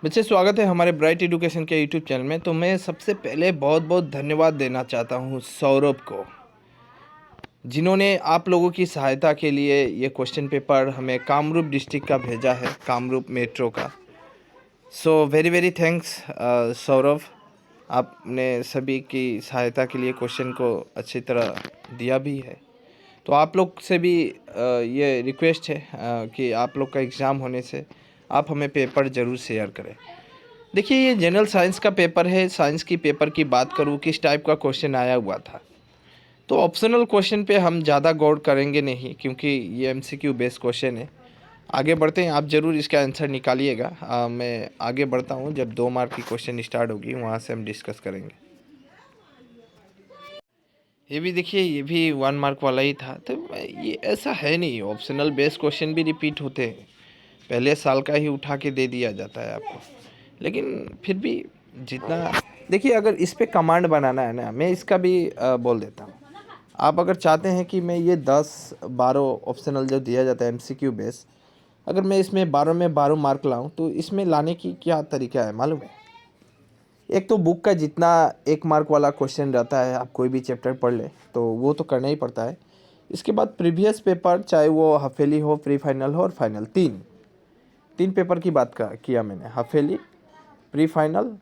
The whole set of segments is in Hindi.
बच्चे, स्वागत है हमारे ब्राइट एजुकेशन के यूट्यूब चैनल में। तो मैं सबसे पहले बहुत बहुत धन्यवाद देना चाहता हूँ सौरभ को, जिन्होंने आप लोगों की सहायता के लिए ये क्वेश्चन पेपर हमें कामरूप डिस्ट्रिक्ट का भेजा है, कामरूप मेट्रो का। So very very thanks Saurabh. आपने सभी की सहायता के लिए क्वेश्चन को अच्छी तरह दिया भी है। तो आप लोग से भी ये रिक्वेस्ट है कि आप लोग का एग्ज़ाम होने से आप हमें पेपर ज़रूर शेयर करें। देखिए, ये जनरल साइंस का पेपर है। साइंस की पेपर की बात करूँ, किस टाइप का क्वेश्चन आया हुआ था, तो ऑप्शनल क्वेश्चन पे हम ज़्यादा गौर करेंगे नहीं, क्योंकि ये एमसीक्यू बेस्ड क्वेश्चन है। आगे बढ़ते हैं, आप ज़रूर इसका आंसर निकालिएगा। मैं आगे बढ़ता हूँ, जब 2 मार्क की क्वेश्चन स्टार्ट होगी वहाँ से हम डिस्कस करेंगे। ये भी देखिए, ये भी 1 मार्क वाला ही था। तो ये ऐसा है नहीं, ऑप्शनल बेस्ड क्वेश्चन भी रिपीट होते हैं। पहले साल का ही उठा के दे दिया जाता है आपको, लेकिन फिर भी जितना देखिए, अगर इस पे कमांड बनाना है ना, मैं इसका भी बोल देता हूँ। आप अगर चाहते हैं कि मैं ये 10-12 ऑप्शनल जो दिया जाता है एमसीक्यू बेस, अगर मैं इसमें 12 में 12 मार्क लाऊं, तो इसमें लाने की क्या तरीका है मालूम है? एक तो बुक का जितना 1 मार्क वाला क्वेश्चन रहता है, आप कोई भी चैप्टर पढ़ ले तो वो तो करना ही पड़ता है। इसके बाद प्रीवियस पेपर, चाहे वो हाफेली हो, प्री फाइनल हो और फाइनल, तीन तीन पेपर की बात किया मैंने। Half yearly, pre final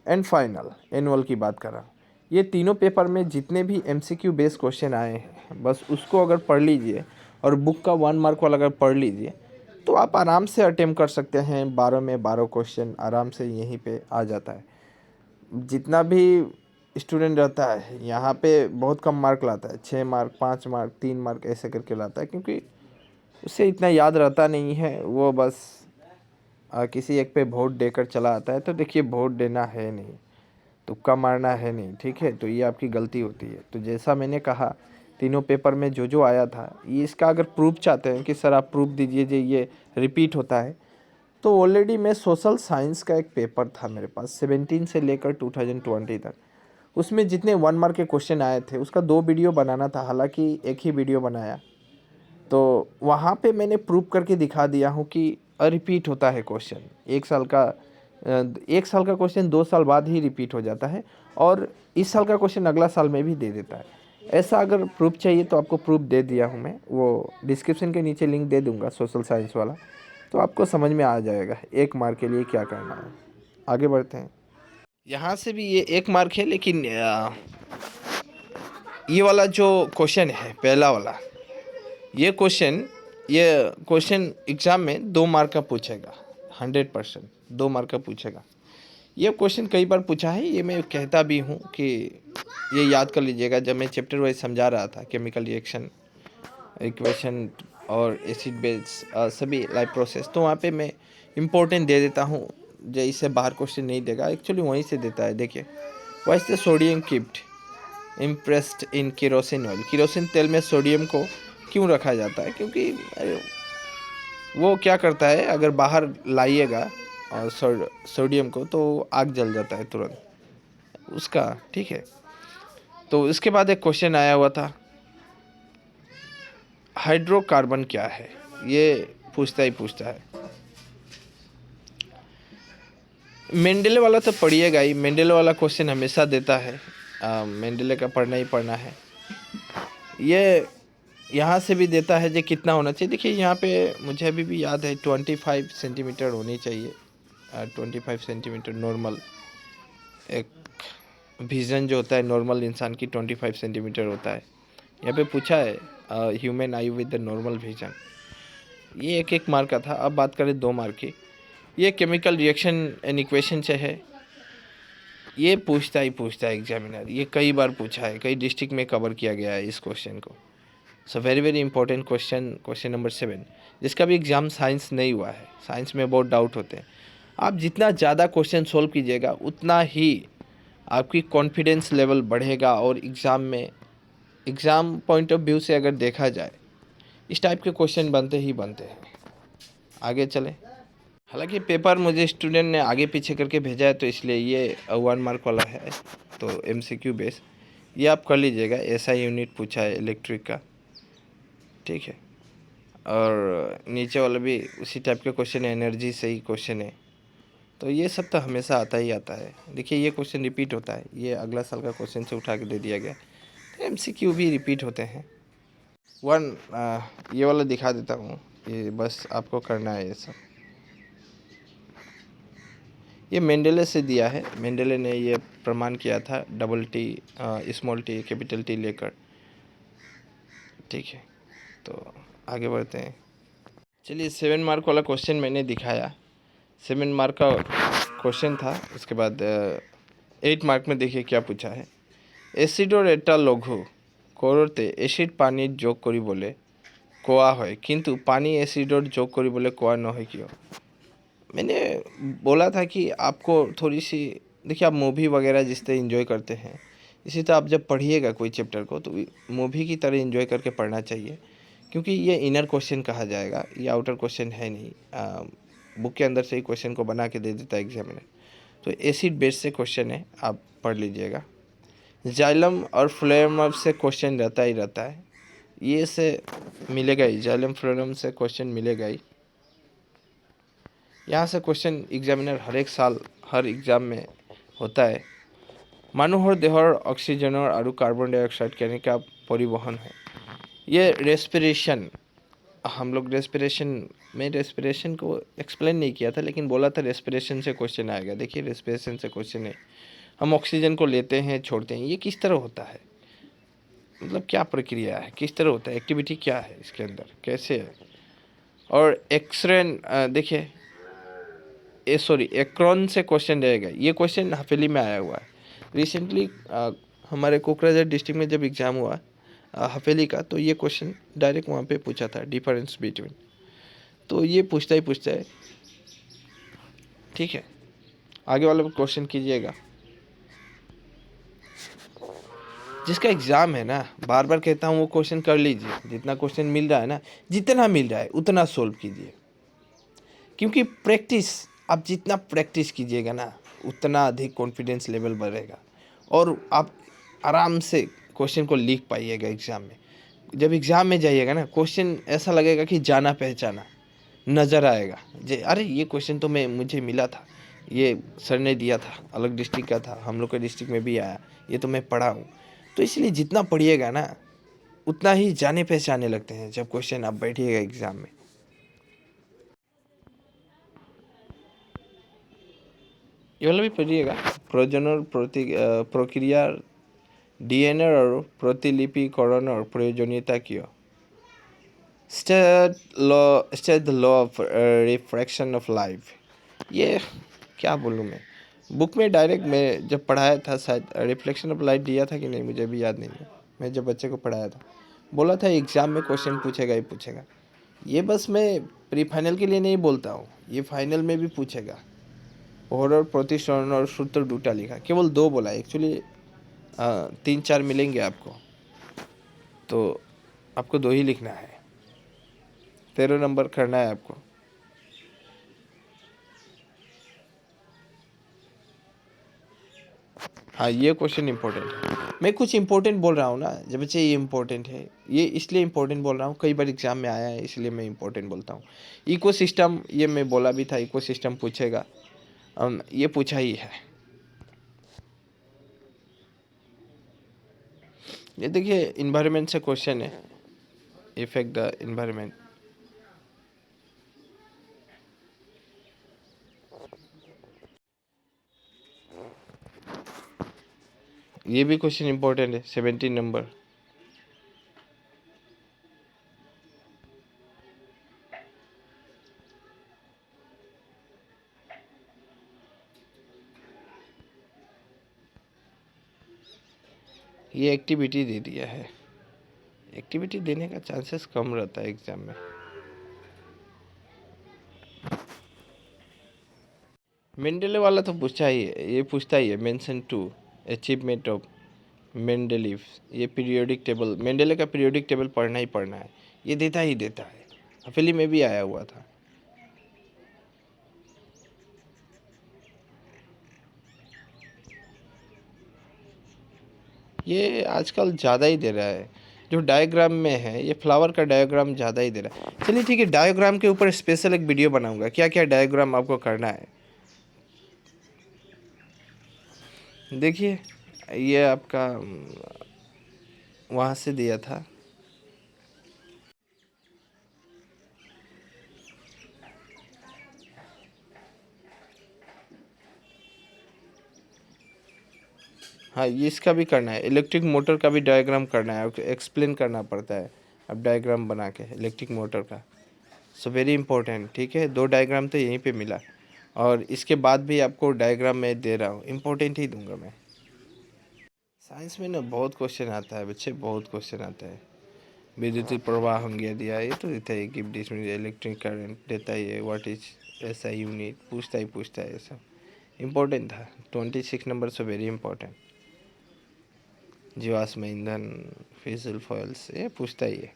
and final, annual की बात कर रहा हूँ। ये तीनों पेपर में जितने भी एमसीक्यू बेस्ड क्वेश्चन आए हैं, बस उसको अगर पढ़ लीजिए और बुक का 1 मार्क वाला अगर पढ़ लीजिए, तो आप आराम से अटेम्प्ट कर सकते हैं। 12 में 12 क्वेश्चन आराम से यहीं पे आ जाता है। जितना भी स्टूडेंट रहता है यहाँ पे बहुत कम मार्क लाता है, 6 मार्क, 5 मार्क, 3 मार्क ऐसे करके लाता है, क्योंकि उसे इतना याद रहता नहीं है। वो बस किसी एक पे वोट देकर चला आता है। तो देखिए, वोट देना है नहीं, तुक्का मारना है नहीं, ठीक है? तो ये आपकी गलती होती है। तो जैसा मैंने कहा, तीनों पेपर में जो जो आया था, ये इसका अगर प्रूफ चाहते हैं कि सर आप प्रूफ दीजिए जो ये रिपीट होता है, तो ऑलरेडी मैं सोशल साइंस का एक पेपर था मेरे पास 17 से लेकर 2020 तक, उसमें जितने 1 मार्क के क्वेश्चन आए थे उसका 2 वीडियो बनाना था। हालांकि एक ही वीडियो बनाया, तो वहाँ पे मैंने प्रूव करके दिखा दिया हूँ कि रिपीट होता है क्वेश्चन। 1 साल का क्वेश्चन 2 साल बाद ही रिपीट हो जाता है, और इस साल का क्वेश्चन अगला साल में भी दे देता है। ऐसा अगर प्रूफ चाहिए तो आपको प्रूफ दे दिया हूँ मैं, वो डिस्क्रिप्शन के नीचे लिंक दे दूँगा सोशल साइंस वाला, तो आपको समझ में आ जाएगा 1 मार्क के लिए क्या करना है। आगे बढ़ते हैं। यहाँ से भी ये 1 मार्क है, लेकिन ये वाला जो क्वेश्चन है, पहला वाला, ये क्वेश्चन एग्ज़ाम में 2 मार्क का पूछेगा। 100% 2 मार्क का पूछेगा। ये क्वेश्चन कई बार पूछा है, ये मैं कहता भी हूँ कि ये याद कर लीजिएगा। जब मैं चैप्टर वाइज समझा रहा था, केमिकल रिएक्शन, इक्वेशन और एसिड बेस, सभी लाइफ प्रोसेस, तो वहाँ पे मैं इम्पोर्टेंट दे देता हूँ। जो इससे बाहर क्वेश्चन नहीं देगा, एक्चुअली वहीं से देता है। देखिए, vice the sodium keeped impressed in kerosene oil. Kerosene तेल में सोडियम को क्यों रखा जाता है? क्योंकि वो क्या करता है, अगर बाहर लाइएगा और सोडियम को, तो आग जल जाता है तुरंत उसका, ठीक है? तो इसके बाद एक क्वेश्चन आया हुआ था, हाइड्रोकार्बन क्या है? ये पूछता ही पूछता है। मेंडेले वाला तो पढ़िएगा ही, मेंडेले वाला क्वेश्चन हमेशा देता है। मेंडेले का पढ़ना ही पढ़ना है। ये यहाँ से भी देता है जो कितना होना चाहिए। देखिए, यहाँ पे मुझे अभी भी याद है 25 सेंटीमीटर होनी चाहिए। 25 सेंटीमीटर नॉर्मल, एक विज़न जो होता है नॉर्मल इंसान की 25 सेंटीमीटर होता है। यहाँ पे पूछा है human I with the normal vision. ये 1 मार्क का था। अब बात करें 2 मार्क की। ये केमिकल रिएक्शन एंड इक्वेशन से है। ये पूछता ही पूछता है एग्जामिनर। ये कई बार पूछा है, कई डिस्ट्रिक्ट में कवर किया गया है इस क्वेश्चन को। So very very important question, question number 7, जिसका भी एग्ज़ाम साइंस नहीं हुआ है। साइंस में बहुत डाउट होते हैं। आप जितना ज़्यादा क्वेश्चन सोल्व कीजिएगा, उतना ही आपकी कॉन्फिडेंस लेवल बढ़ेगा, और एग्ज़ाम पॉइंट ऑफ व्यू से अगर देखा जाए, इस टाइप के क्वेश्चन बनते ही बनते हैं। आगे चलें। हालांकि पेपर मुझे स्टूडेंट ने आगे पीछे करके भेजा है, तो इसलिए ये 1 मार्क वाला है, तो एमसीक्यू बेस ये आप कर लीजिएगा। एसआई यूनिट पूछा है इलेक्ट्रिक का, ठीक है? और नीचे वाला भी उसी टाइप के क्वेश्चन है, एनर्जी से ही क्वेश्चन है। तो ये सब तो हमेशा आता ही आता है। देखिए ये क्वेश्चन रिपीट होता है, ये अगला साल का क्वेश्चन से उठा के दे दिया गया। तो एमसीक्यू भी रिपीट होते हैं। ये वाला दिखा देता हूँ, ये बस आपको करना है ये सब। ये मेंडेले से दिया है, मेंडेले ने ये प्रमाण किया था double T small T capital T लेकर। ठीक है, तो आगे बढ़ते हैं। चलिए 7 मार्क वाला क्वेश्चन मैंने दिखाया, 7 मार्क का क्वेश्चन था। उसके बाद 8 मार्क में देखिए क्या पूछा है। एसिडर एटा लघु करते एसिड पानी जोग करी बोले कोआ है, किंतु पानी एसिडर जोग करी बोले कोआ न है क्यों। मैंने बोला था कि आपको थोड़ी सी, देखिए आप मूवी वगैरह जिस तरह इन्जॉय करते हैं, इसी तरह आप जब पढ़िएगा कोई चैप्टर को तो मूवी की तरह इन्जॉय करके पढ़ना चाहिए, क्योंकि ये इनर क्वेश्चन कहा जाएगा, ये आउटर क्वेश्चन है नहीं। बुक के अंदर से ही क्वेश्चन को बना के दे देता है एग्जामिनर। तो एसिड बेस से क्वेश्चन है, आप पढ़ लीजिएगा। जाइलम और फ्लोएम से क्वेश्चन रहता ही रहता है, ये से मिलेगा ही, जाइलम फ्लोएम से क्वेश्चन मिलेगा ही। यहाँ से क्वेश्चन एग्जामिनर हर एक साल हर एग्जाम में होता है। मानुहर देहर ऑक्सीजनर और कार्बन डाइऑक्साइड कहने का परिवहन है। ये रेस्पिरेशन, हम लोग रेस्पिरेशन को एक्सप्लेन नहीं किया था, लेकिन बोला था रेस्पिरेशन से क्वेश्चन आएगा। देखिए रेस्पिरेशन से क्वेश्चन है, हम ऑक्सीजन को लेते हैं छोड़ते हैं, ये किस तरह होता है, मतलब क्या प्रक्रिया है, किस तरह होता है, एक्टिविटी क्या है इसके अंदर, कैसे है। और एक्सरे देखिए एक्रोन से क्वेश्चन रहेगा। ये क्वेश्चन हवेली में आया हुआ है रिसेंटली, हमारे कोकराझार डिस्ट्रिक्ट में जब एग्ज़ाम हुआ हवेली का, तो ये क्वेश्चन डायरेक्ट वहाँ पे पूछा था, डिफरेंस बिटवीन। तो ये पूछता है। ठीक है, आगे वाला क्वेश्चन कीजिएगा। जिसका एग्ज़ाम है ना, बार बार कहता हूँ वो क्वेश्चन कर लीजिए। जितना क्वेश्चन मिल रहा है ना, जितना मिल रहा है उतना सोल्व कीजिए, क्योंकि आप जितना प्रैक्टिस कीजिएगा ना, उतना अधिक कॉन्फिडेंस लेवल बढ़ेगा और आप आराम से क्वेश्चन को लिख पाइएगा एग्ज़ाम में। जब एग्ज़ाम में जाइएगा ना, क्वेश्चन ऐसा लगेगा कि जाना पहचाना नज़र आएगा। अरे ये क्वेश्चन तो मुझे मिला था, ये सर ने दिया था, अलग डिस्ट्रिक्ट का था, हम लोग के डिस्ट्रिक्ट में भी आया, ये तो मैं पढ़ा हूँ। तो इसलिए जितना पढ़िएगा ना, उतना ही जाने पहचाने लगते हैं जब क्वेश्चन आप बैठिएगा एग्ज़ाम में। ये वाला भी पढ़िएगा। प्रजनन प्रक्रिया डीएनए और प्रतिलिपिकरण और प्रयोजनीयता क्यों। State the law of refraction of life. ये क्या बोलूँ मैं, बुक में डायरेक्ट मैं जब पढ़ाया था, शायद रिफ्लेक्शन ऑफ लाइट दिया था कि नहीं मुझे भी याद नहीं है। मैं जब बच्चे को पढ़ाया था, बोला था एग्ज़ाम में क्वेश्चन पूछेगा ही पूछेगा। ये बस मैं प्री फाइनल के लिए नहीं बोलता हूँ, ये फाइनल में भी पूछेगा। और प्रतिसरण और सूत्र दूटा लिखा, केवल 2 बोला, एक्चुअली 3-4 मिलेंगे आपको, तो आपको 2 ही लिखना है। 13 नंबर करना है आपको। हाँ, ये क्वेश्चन इंपॉर्टेंट है। मैं कुछ इंपॉर्टेंट बोल रहा हूँ ना, जब बच्चे ये इंपॉर्टेंट है, ये इसलिए इंपॉर्टेंट बोल रहा हूँ, कई बार एग्जाम में आया है इसलिए मैं इंपॉर्टेंट बोलता हूँ। इकोसिस्टम, ये मैं बोला भी था, इकोसिस्टम पूछेगा, ये पूछा ही है। ये देखिए इन्वायरमेंट से क्वेश्चन है, इफेक्ट द इन्वायरमेंट। ये भी क्वेश्चन इंपॉर्टेंट है, 17 नंबर। ये एक्टिविटी दे दिया है, एक्टिविटी देने का चांसेस कम रहता है एग्जाम में। मेंडेले वाला तो पूछा ही है, ये पूछता ही है, mention two achievement of Mendeleev. ये पीरियोडिक टेबल, मेंडेले का पीरियोडिक टेबल पढ़ना ही पढ़ना है, ये देता ही देता है, हवेली में भी आया हुआ था। ये आजकल ज़्यादा ही दे रहा है, जो डायग्राम में है, ये फ्लावर का डायग्राम ज़्यादा ही दे रहा है। चलिए ठीक है, डायग्राम के ऊपर स्पेशल एक वीडियो बनाऊंगा, क्या क्या डायग्राम आपको करना है। देखिए ये आपका वहाँ से दिया था। हाँ, ये इसका भी करना है, इलेक्ट्रिक मोटर का भी डायग्राम करना है, एक्सप्लेन करना पड़ता है अब डायग्राम बना के इलेक्ट्रिक मोटर का। सो वेरी इंपॉर्टेंट, ठीक है। 2 डायग्राम तो यहीं पे मिला और इसके बाद भी आपको डायग्राम मैं दे रहा हूँ, इम्पोर्टेंट ही दूंगा मैं। साइंस में ना बहुत क्वेश्चन आता है बच्चे, बहुत क्वेश्चन आता है। विद्युत प्रवाह होंगे दिया, ये तो देता है कि इलेक्ट्रिक करंट देता ही है, व्हाट इज ऐसा यूनिट पूछता है, ये सब इम्पोर्टेंट था। 26 नंबर से वेरी इंपॉर्टेंट। जीवाश्म ईंधन, फिजिल फॉयल्स, ये पूछता ही है।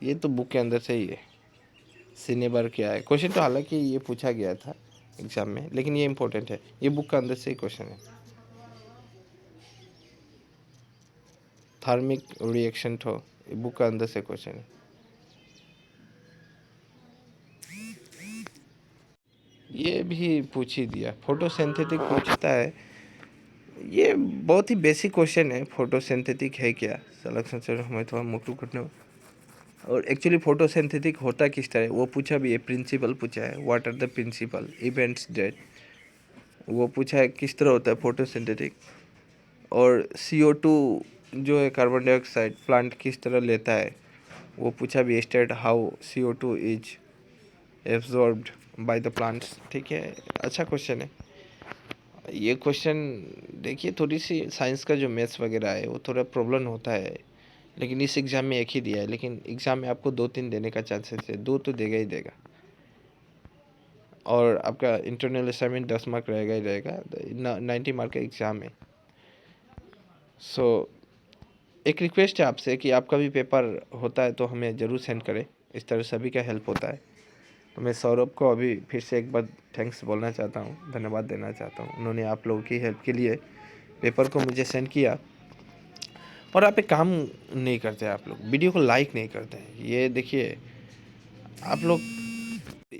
ये तो बुक के अंदर से ही है। सिनेबर क्या है क्वेश्चन, तो हालांकि ये पूछा गया था एग्जाम में, लेकिन ये इंपॉर्टेंट है, ये बुक का अंदर से ही क्वेश्चन है। थार्मिक रिएक्शन तो ये बुक का अंदर से क्वेश्चन है। ये भी पूछ ही दिया, फोटोसिंथेटिक पूछता है। ये बहुत ही बेसिक क्वेश्चन है, फोटोसिंथेटिक है क्या, सलग संचरण हमें थोड़ा मोटू करना। और एक्चुअली फोटोसिंथेटिक होता किस तरह वो पूछा भी है, प्रिंसिपल पूछा है, what are the principal events date, वो पूछा है किस तरह होता है फोटोसिंथेटिक। और CO2 जो है कार्बन डाइऑक्साइड प्लांट किस तरह लेता है, वो पूछा भी, state how CO2 is absorbed by the plants, ठीक है। अच्छा क्वेश्चन है ये क्वेश्चन। देखिए थोड़ी सी साइंस का जो मैथ्स वगैरह है वो थोड़ा प्रॉब्लम होता है, लेकिन इस एग्ज़ाम में एक ही दिया है, लेकिन एग्ज़ाम में आपको 2-3 देने का चांसेस है, 2 तो देगा ही देगा। और आपका इंटरनल असाइनमेंट 10 मार्क रहेगा ही रहेगा, 90 मार्क का एग्ज़ाम है। सो एक रिक्वेस्ट है आपसे कि आपका भी पेपर होता है तो हमें ज़रूर सेंड करें, इस तरह सभी का हेल्प होता है। तो मैं सौरभ को अभी फिर से एक बार थैंक्स बोलना चाहता हूँ, धन्यवाद देना चाहता हूँ, उन्होंने आप लोगों की हेल्प के लिए पेपर को मुझे सेंड किया। और आप एक काम नहीं करते, आप लोग वीडियो को लाइक नहीं करते हैं, ये देखिए आप लोग,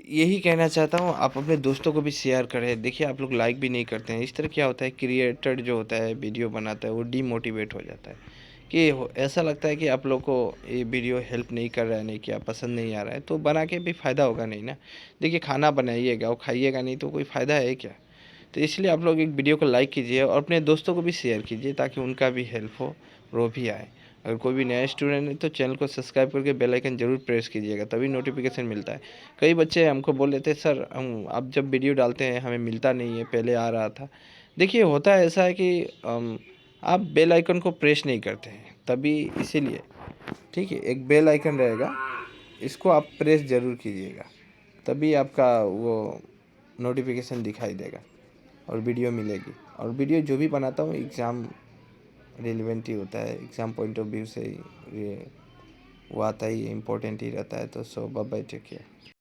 यही कहना चाहता हूँ आप अपने दोस्तों को भी शेयर करें। देखिए आप लोग लाइक भी नहीं करते हैं, इस तरह क्या होता है, क्रिएटर जो होता है वीडियो बनाता है वो डीमोटिवेट हो जाता है कि ऐसा लगता है कि आप लोग को ये वीडियो हेल्प नहीं कर रहा है, नहीं क्या पसंद नहीं आ रहा है, तो बना के भी फ़ायदा होगा नहीं ना। देखिए खाना बनाइएगा और खाइएगा नहीं तो कोई फ़ायदा है क्या। तो इसलिए आप लोग एक वीडियो को लाइक कीजिए और अपने दोस्तों को भी शेयर कीजिए ताकि उनका भी हेल्प हो और वो भी आए। अगर कोई भी नया स्टूडेंट है तो चैनल को सब्सक्राइब करके बेल आइकन ज़रूर प्रेस कीजिएगा, तभी नोटिफिकेशन मिलता है। कई बच्चे हमको बोल रहे थे सर हम आप जब वीडियो डालते हैं हमें मिलता नहीं है, पहले आ रहा था। देखिए होता है ऐसा है कि आप बेल आइकन को प्रेस नहीं करते हैं तभी, इसीलिए ठीक है। एक बेल आइकन रहेगा, इसको आप प्रेस ज़रूर कीजिएगा, तभी आपका वो नोटिफिकेशन दिखाई देगा और वीडियो मिलेगी। और वीडियो जो भी बनाता हूँ एग्ज़ाम रिलेवेंट ही होता है, एग्ज़ाम पॉइंट ऑफ व्यू से ये वो आता ही इम्पोर्टेंट ही रहता है। तो सो बाय बाय, टेक केयर।